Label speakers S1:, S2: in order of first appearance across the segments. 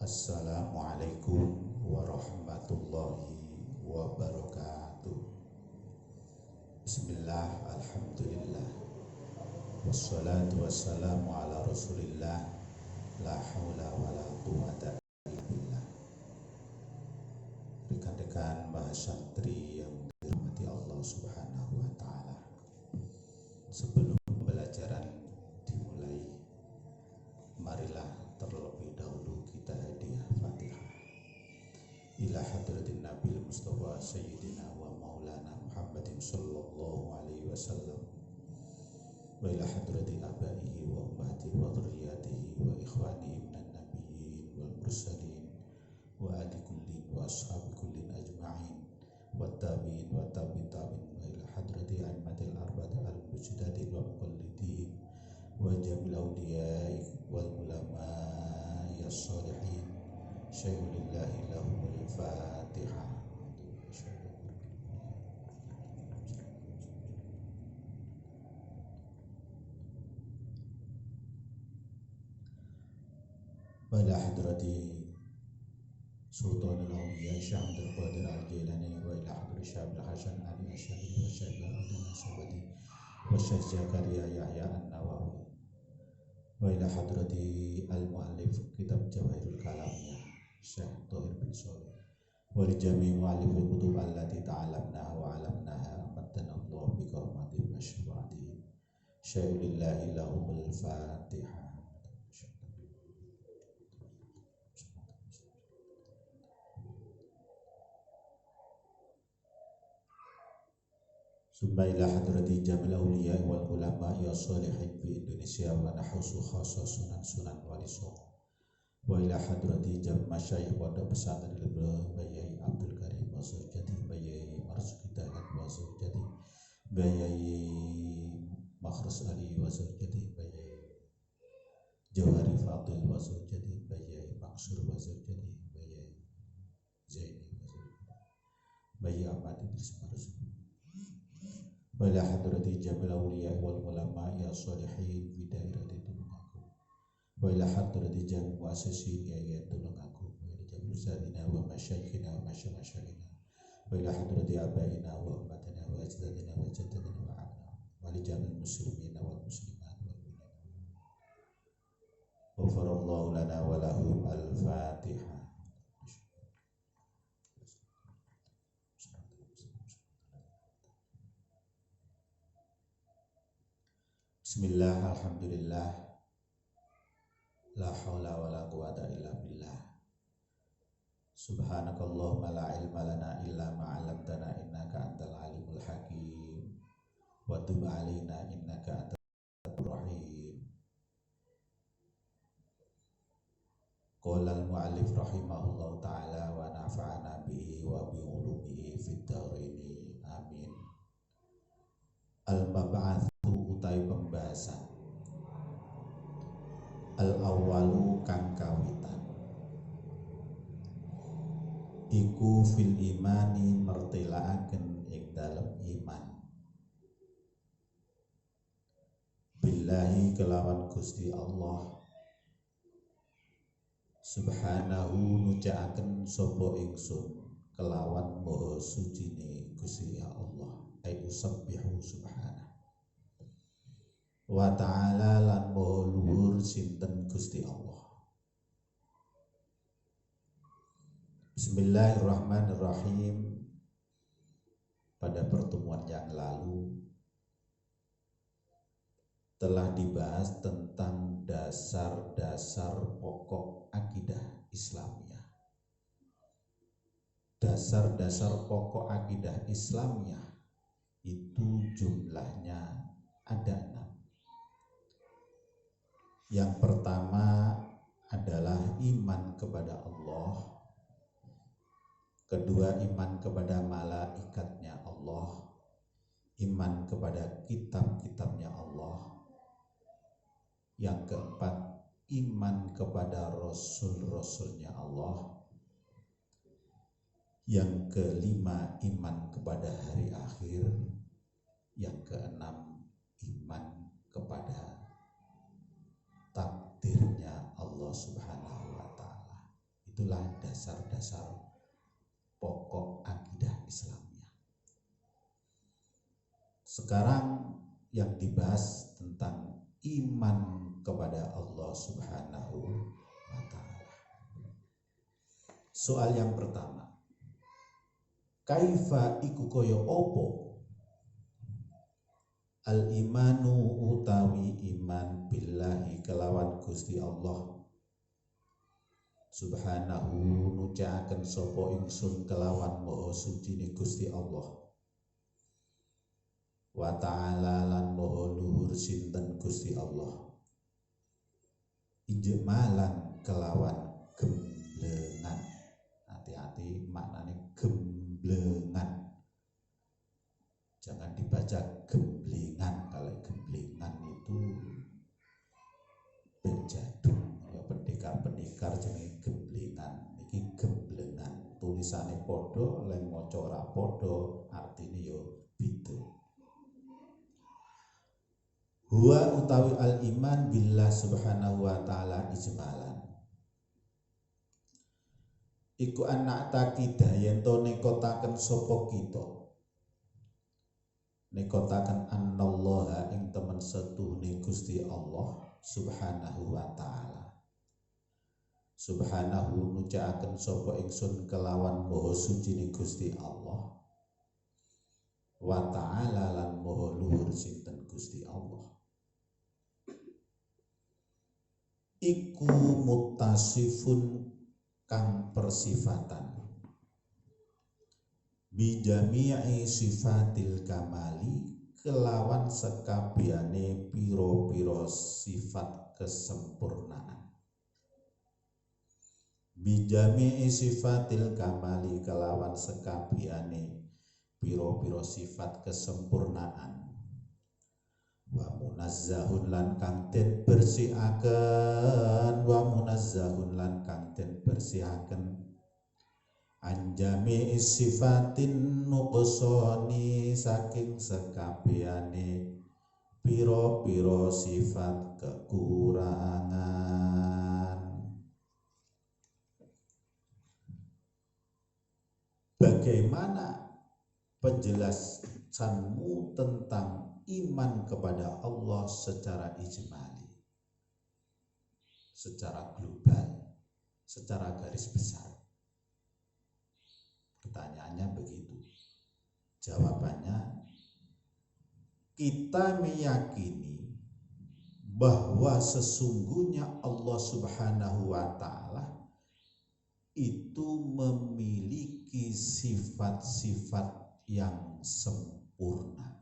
S1: Assalamualaikum warahmatullahi wabarakatuh. Bismillah, alhamdulillah, wassalatu wassalamu ala rasulillah, la hawla wa la quwata illa billah. Rekan-rekan mahasantri yang dirahmati Allah subhanahu wa ta'ala, sebelum pembelajaran dimulai, marilah terlebih dahulu kita hadiah Fatihah ila hadratin Nabil Mustafa Sayyidina wa Maulana Muhammadin sallallahu alaihi wasallam wa ila hadrati abaihi wa ummatihi wa dhurriyyatihi wa ikhwanihi minan nabiyyin wal mursalin wa ali kullin wa ashabi kullin ajma'in wa tabi'in wa tabi'in tabi'in wa ila hadrati a'immatil arba'ati al-mujtahidin wa muqallidin wa jamil awliya'i wal ulama'i as-salihin. Syai'ulillahi lahumul fatihah. Wa ila hadrati Sultanul Awliya Syekh Abdul Qadir Al-Jailani wa ila hadrati Syekh Hasan Ali Asy'ari wa Syekh Al-Adnan Sabadi wa Syekh Zakaria Yahya An-Nawawi wa ila hadrati al-mu'allif kitab Jawahirul Kalamiyah Syekh Thahir bin Shalih wa li jami' mu'allifil kutub allati ta'alamnaha wa 'alamnaha amatana Allah bi karamati wa syafa'atihi. Syai'ulillahi lahumul fatihah. Summa ila hadrati jamil awliya wal ulama ya salihin fi Indonesia wa nahusu khasa sunan wali songo wa ila hadrati jam masyayikh pondok pesantren Bayai Abdul Karim Wasurjati Bayai Marzuki Dalan Wasurjati Bayai Makhrus Ali Wasurjati Bayai Jawhari Fadil Wasurjati Bayai Maksur Wasurjati Bayai Zaini Wasurjati Bayai Ahmad Idris Marzuki wa ila hadrati jamil awliya wal ulama ya salihin fi dairati Tulungagung wa ila hadrati jamil muassasin ya Tulungagung wa ila jamil ustadzina wa masyayikhina wa masyayikhina wa ila hadrati abaina wa ummatina wa ajdadina wa jaddadina wa abna wa ila jamil muslimina wal muslimat wal mu'minin wa farallahu lana wa lahum al-fatihah. Bismillah, alhamdulillah, la hawla wa la quwata illa billah. Subhanakallahumma la ilma lana illa ma 'allamtana innaka antal alimul hakim wa tub 'alaina innaka antal rahim. Qala al-mu'allif rahimahullahu ta'ala wa nafa'ana bihi wa bi ulumihi fid dharain amin. Al-mab'atsu utai pembahasan al-awwalu kang kawitan iku fil imani mertelaaken ing dalem iman billahi kelawan Gusti Allah subhanahu nucaaken sapa ingsun kelawan maha sucine Gusti Allah ai usabbihu subhanahu wa ta'ala lan maha luhur sinten Gusti Allah. Bismillahirrahmanirrahim. Pada pertemuan yang lalu telah dibahas tentang dasar-dasar pokok akidah Islamiyah. Dasar-dasar pokok akidah Islamiyah itu jumlahnya ada 6. Yang pertama adalah iman kepada Allah. Kedua, iman kepada malaikatnya Allah. Iman kepada kitab-kitabnya Allah. Yang keempat, iman kepada rasul-rasulnya Allah. Yang kelima, iman kepada hari akhir. Yang keenam, iman kepada takdirnya Allah Subhanahu wa ta'ala. Itulah dasar-dasar pokok akidah Islamnya. Sekarang yang dibahas tentang iman kepada Allah Subhanahu wa Ta'ala. Soal yang pertama, kaifa iku kaya opo al imanu utawi iman billahi kelawan Gusti Allah Subhanahu nucaaken sapa ingsun kelawan maha suci Gusti Allah wa ta'ala lan maha luhur sinten Gusti Allah ijmalan kelawan gemblengan. Hati-hati maknanya gemblengan, jangan dibaca gemblengan. Kalau gemblengan itu berjadung, ya pendekar-pendekar jenenge gemblengan. Iki gemblengan, tulisane padha, lek maca ora padha, artine yo beda. Huwa utawi al iman billah subhanahu wa ta'ala ijmalan iku anak takidah yen to nekotaken sapa kita, nekotaken annallaha ing temen setuhune Gusti Allah Subhanahu wa ta'ala. Subhanahu nucaaken sapa ingsun kelawan maha suci Gusti Allah wa ta'ala lan maha luhur sinten Gusti Allah iku muttasifun kang persifatan bijami'i sifatil kamali kelawan sekabehane pira-pira sifat kesempurnaan. Bijami'i sifatil kamali kelawan sekabehane pira-pira sifat kesempurnaan. Wa munazzahun lan kang den bersihaken, wa munazzahun lan kang den bersihaken anjami sifatin nuqsani saking sekabehane pira-pira sifat kekurangan. Bagaimana penjelasanmu tentang iman kepada Allah secara ijmali, secara global, secara garis besar? Pertanyaannya begitu. Jawabannya, kita meyakini bahwa sesungguhnya Allah Subhanahu wa ta'ala itu memiliki sifat-sifat yang sempurna.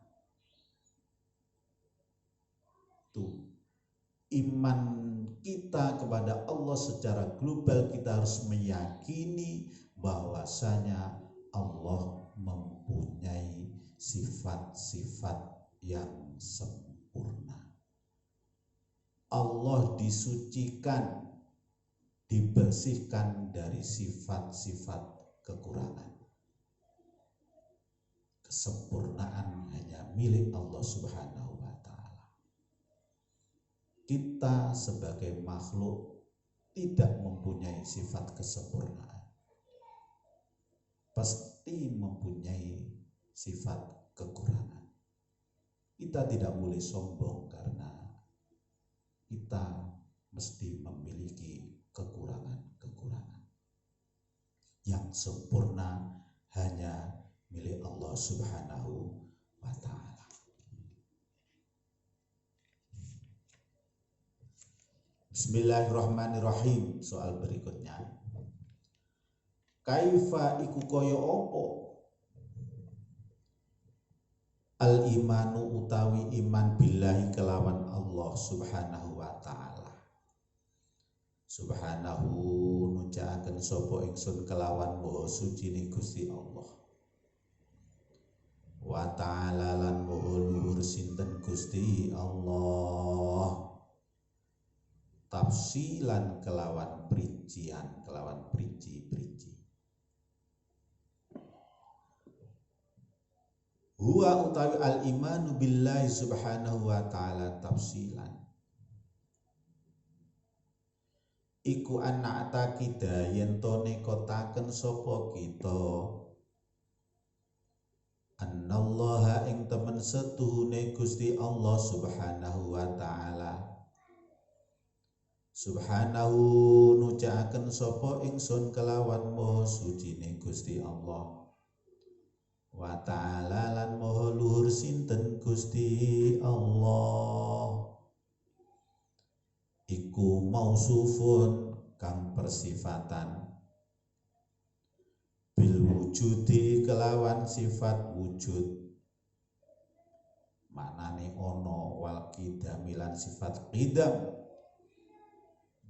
S1: Iman kita kepada Allah secara global, kita harus meyakini bahwasanya Allah mempunyai sifat-sifat yang sempurna. Allah disucikan, dibersihkan dari sifat-sifat kekurangan. Kesempurnaan hanya milik Allah Subhanahu wa ta'ala. Kita sebagai makhluk tidak mempunyai sifat kesempurnaan, pasti mempunyai sifat kekurangan. Kita tidak boleh sombong karena kita mesti memiliki kekurangan-kekurangan. Yang sempurna hanya milik Allah Subhanahu wa ta'ala. Bismillahirrahmanirrahim. Soal berikutnya, kaifa iku kaya apa al imanu utawi iman billahi kelawan Allah Subhanahu wa ta'ala. Subhanahu nucaaken sapa ingsun kelawan maha suci Gusti Allah wa ta'ala lan maha luhur sinten Gusti Allah. Tafsilan kelawan perincian, kelawan perinci-perinci. Huwa utawi al imanu billahi subhanahu wa ta'ala tafsilan iku anak takida yen to nekotaken sapa kita annallaha ing temen setuhune Gusti Allah subhanahu wa ta'ala subhanahu nucaaken sapa ingsun kelawan maha sucine Gusti Allah wa ta'ala lan maha luhur sinten Gusti Allah iku mausufun kang persifatan bil wujudi kelawan sifat wujud maknane ono wal qidamilan sifat qidam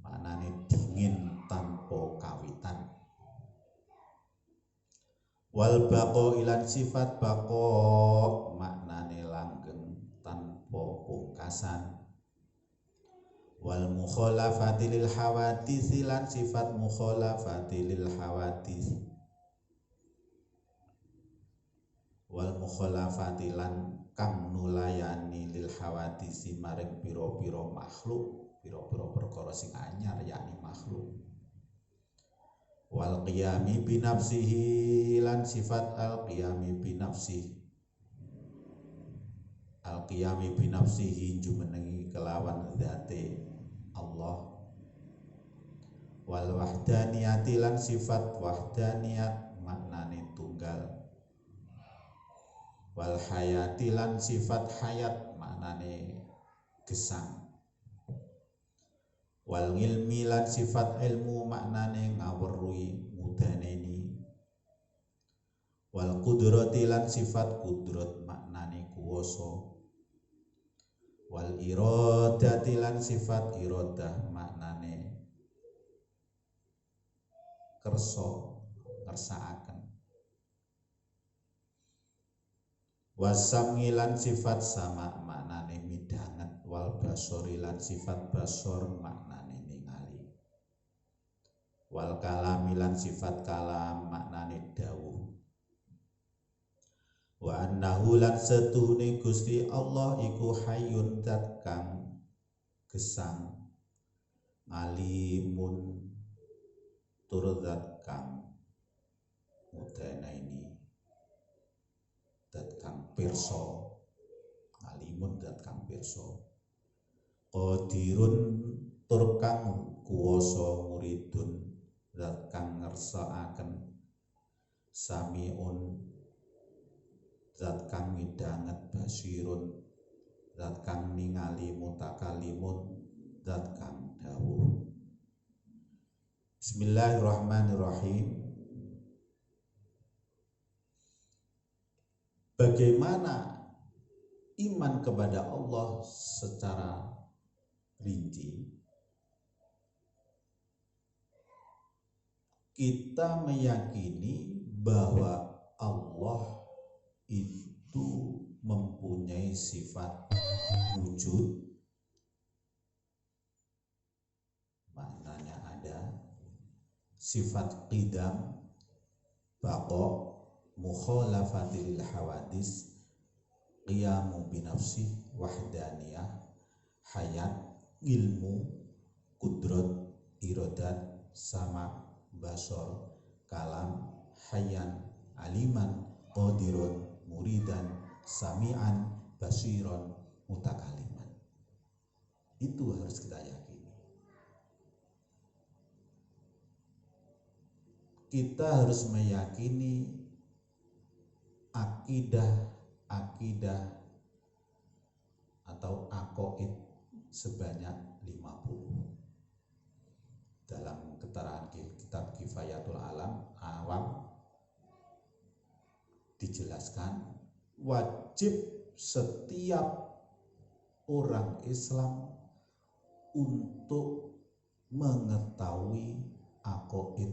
S1: maknane dingin tanpa kawitan wal baqo ilan sifat baqo maknane langgeng tanpa pungkasan wal mukhalafati lil hawadits lan sifat mukhalafati lil hawadits wal mukhalafati lan kang nulayani lil hawadits maring pira-pira makhluk pira-pira perkara sing anyar yakni makhluk wal qiyami bi nafsihi lan sifat al qiyami bi nafsihi al qiyami bi nafsihi jumenengi kelawan zate Allah wal wahdaniyati lan sifat wahdaniyat maknane tunggal wal hayati lan sifat hayat maknane gesang wal ilmi lan sifat ilmu maknane ngaweruhi mudaneni wal qudrati lan sifat kudrat maknane kuwasa wal iradati lan sifat iradah maknane kersa ngersakaken wasami lan sifat sama maknane midhanget wal basori lan sifat basor maknane ningali wal kalami lan sifat kalam maknane dawuh wa annahu lan setuhune Gusti Allah iku hayyun zat kang gesang alimun tur zat kang mudainaini zat kang pirsa alimun zat kang pirsa qadirun tur kang kuwasa muridun zat kang ngersakaken samiun zat kang midhanget basirun zat kang ningali mutakalimun zat kang dawuh Bismillahirrahmanirrahim. Bagaimana iman kepada Allah secara rinci? Kita meyakini bahwa Allah itu mempunyai sifat wujud, maknanya ada, sifat qidam, baqa, mukhalafatil hawadis, qiyamu binafsih, wahdaniyah, hayat, ilmu, kudrat, iradat, sama, basor, kalam, hayan, aliman, qadirun, muridan, sami'an, basiron, mutakaliman. Itu harus kita yakini. Kita harus meyakini akidah atau aqaid sebanyak 50. Dalam keterangan kitab Kifayatul Alam Awam dijelaskan wajib setiap orang Islam untuk mengetahui aqaid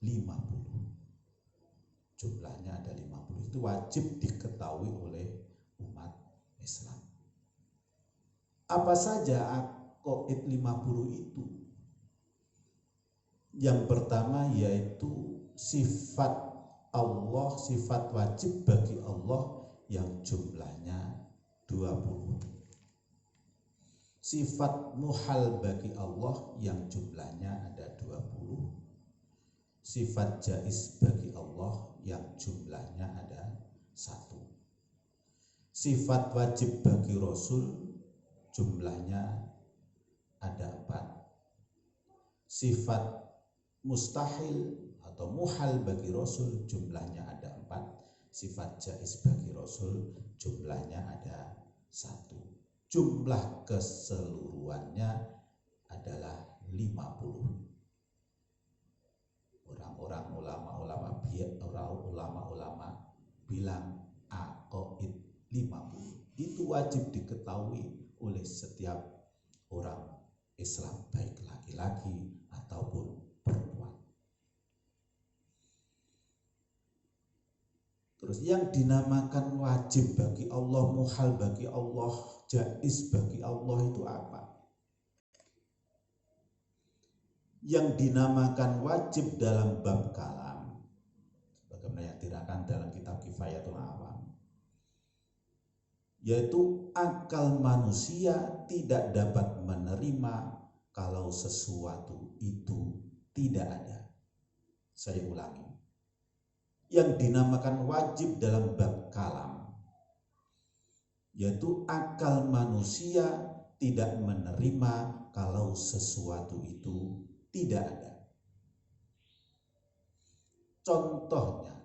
S1: 50. Jumlahnya ada 50. Itu wajib diketahui oleh umat Islam. Apa saja aqaid 50 itu? Yang pertama yaitu sifat Allah, sifat wajib bagi Allah yang jumlahnya 20. Sifat muhal bagi Allah yang jumlahnya ada 20. Sifat jaiz bagi Allah yang jumlahnya ada 1. Sifat wajib bagi Rasul jumlahnya ada 4. Sifat mustahil atau muhal bagi Rasul jumlahnya ada 4. Sifat jaiz bagi Rasul jumlahnya ada 1. Jumlah keseluruhannya adalah 50. Orang-orang ulama bilang aqaid 50. Itu wajib diketahui oleh setiap orang Islam, baik laki-laki ataupun perempuan. Terus yang dinamakan wajib bagi Allah, muhal bagi Allah, jaiz bagi Allah itu apa? Yang dinamakan wajib dalam bab kalam, bagaimana yang diterangkan dalam kitab Kifayatul Awam, yaitu akal manusia tidak dapat menerima kalau sesuatu itu tidak ada. Saya ulangi. Yang dinamakan wajib dalam bab kalam, yaitu akal manusia tidak menerima kalau sesuatu itu tidak ada. Contohnya,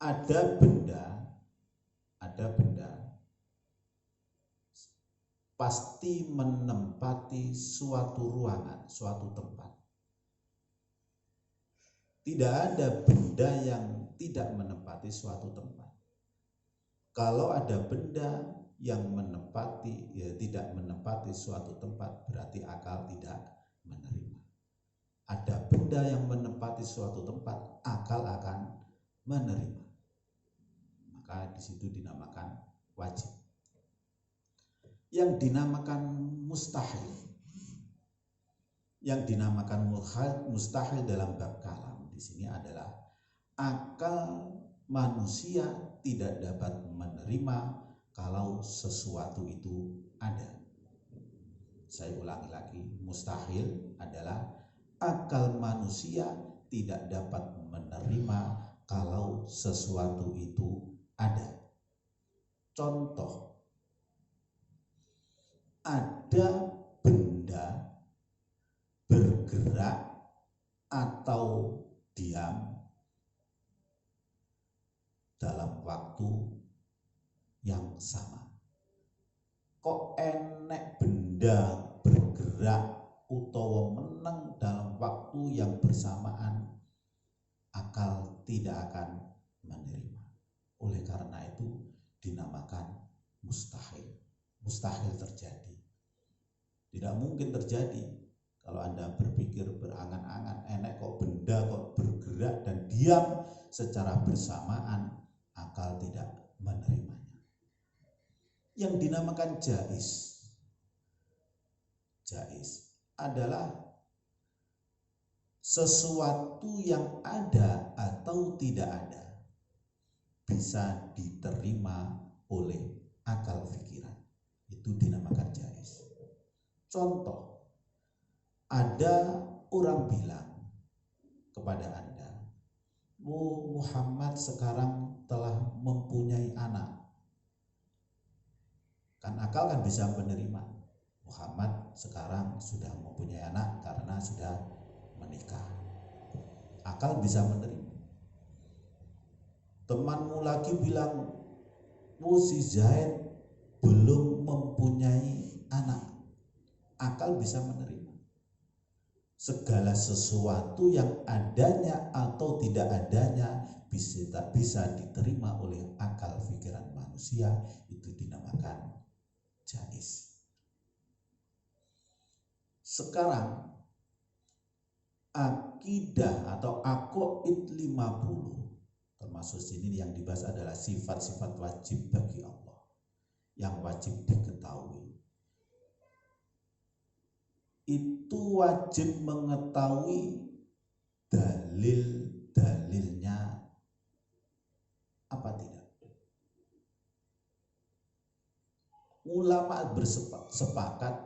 S1: ada benda pasti menempati suatu ruangan, suatu tempat. Tidak ada benda yang tidak menempati suatu tempat. Kalau ada benda yang tidak menempati suatu tempat, berarti akal tidak menerima. Ada benda yang menempati suatu tempat, akal akan menerima. Maka di situ dinamakan wajib. Yang dinamakan mustahil, yang dinamakan mustahil dalam bab kalam di sini adalah akal manusia tidak dapat menerima kalau sesuatu itu ada. Saya ulangi lagi, mustahil adalah akal manusia tidak dapat menerima kalau sesuatu itu ada. Contoh, ada benda bergerak atau diam dalam waktu yang sama. Kok enek benda bergerak utawa meneng dalam waktu yang bersamaan, akal tidak akan menerima. Oleh karena itu dinamakan mustahil. Mustahil terjadi. Tidak mungkin terjadi. Kalau Anda berpikir berangan-angan, enek kok benda kok bergerak dan diam secara bersamaan, akal tidak menerimanya. Yang dinamakan jaiz adalah sesuatu yang ada atau tidak ada bisa diterima oleh akal pikiran. Itu dinamakan jaiz. Contoh, ada orang bilang kepada Anda, Muhammad sekarang telah mempunyai anak. Kan akal kan bisa menerima, Muhammad sekarang sudah mempunyai anak karena sudah menikah. Akal bisa menerima. Temanmu lagi bilang, si Zaid belum mempunyai anak. Akal bisa menerima. Segala sesuatu yang adanya atau tidak adanya bisa diterima oleh akal pikiran manusia, itu dinamakan jaiz. Sekarang akidah atau aqaid 50, termasuk sini yang dibahas adalah sifat-sifat wajib bagi Allah yang wajib diketahui. Itu wajib mengetahui dalil-dalilnya apa tidak. ulama bersepakat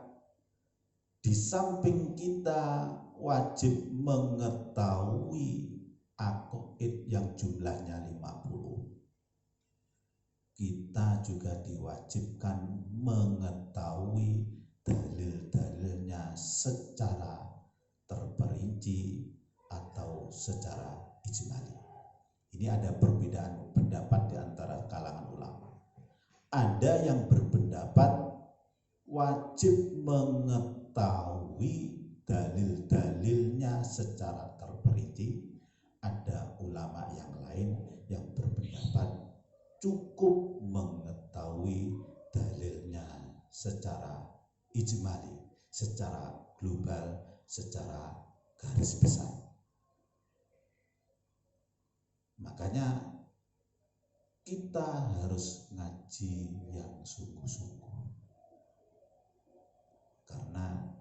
S1: di samping kita wajib mengetahui aqaid yang jumlahnya 50, kita juga diwajibkan mengetahui dalil-dalilnya secara terperinci atau secara ijmali. Ini ada perbedaan pendapat di antara kalangan ulama. Ada yang berpendapat wajib mengetahui dalil-dalilnya secara terperinci. Ada ulama yang lain yang berpendapat cukup mengetahui dalilnya secara ijmali, secara global, secara garis besar. Makanya kita harus ngaji yang sungguh-sungguh, karena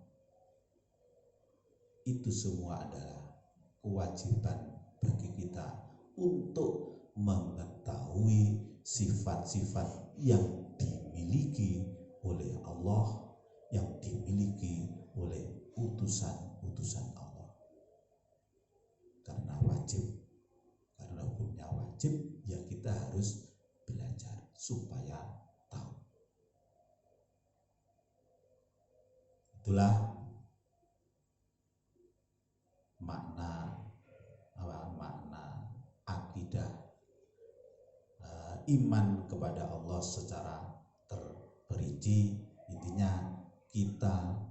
S1: itu semua adalah kewajiban bagi kita untuk mengetahui sifat-sifat yang dimiliki oleh Allah, yang dimiliki oleh utusan-utusan Allah. Karena wajib, karena hukumnya wajib, ya kita harus belajar supaya tahu. Itulah makna akidah, iman kepada Allah secara terperinci. Intinya kita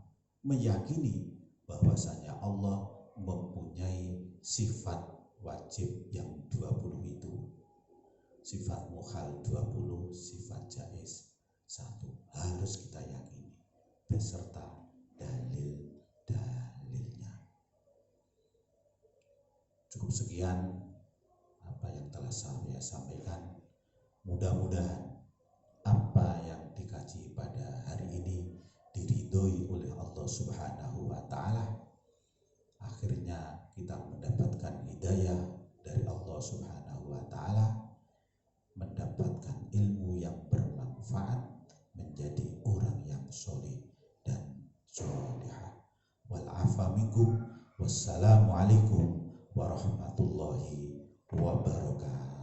S1: meyakini bahwasanya Allah mempunyai sifat wajib yang 20 itu, sifat mukhal 20, sifat jaiz 1. Harus kita yakini beserta dalil-dalilnya. Cukup sekian apa yang telah saya sampaikan. Mudah-mudahan apa yang dikaji pada hari ini diridhoi oleh Allah Subhanahu wa Ta'ala. Akhirnya kita mendapatkan hidayah dari Allah Subhanahu wa Ta'ala, mendapatkan ilmu yang bermanfaat, menjadi orang yang soleh dan solehah. Wal afa minkum. Wassalamualaikum warahmatullahi wabarakatuh.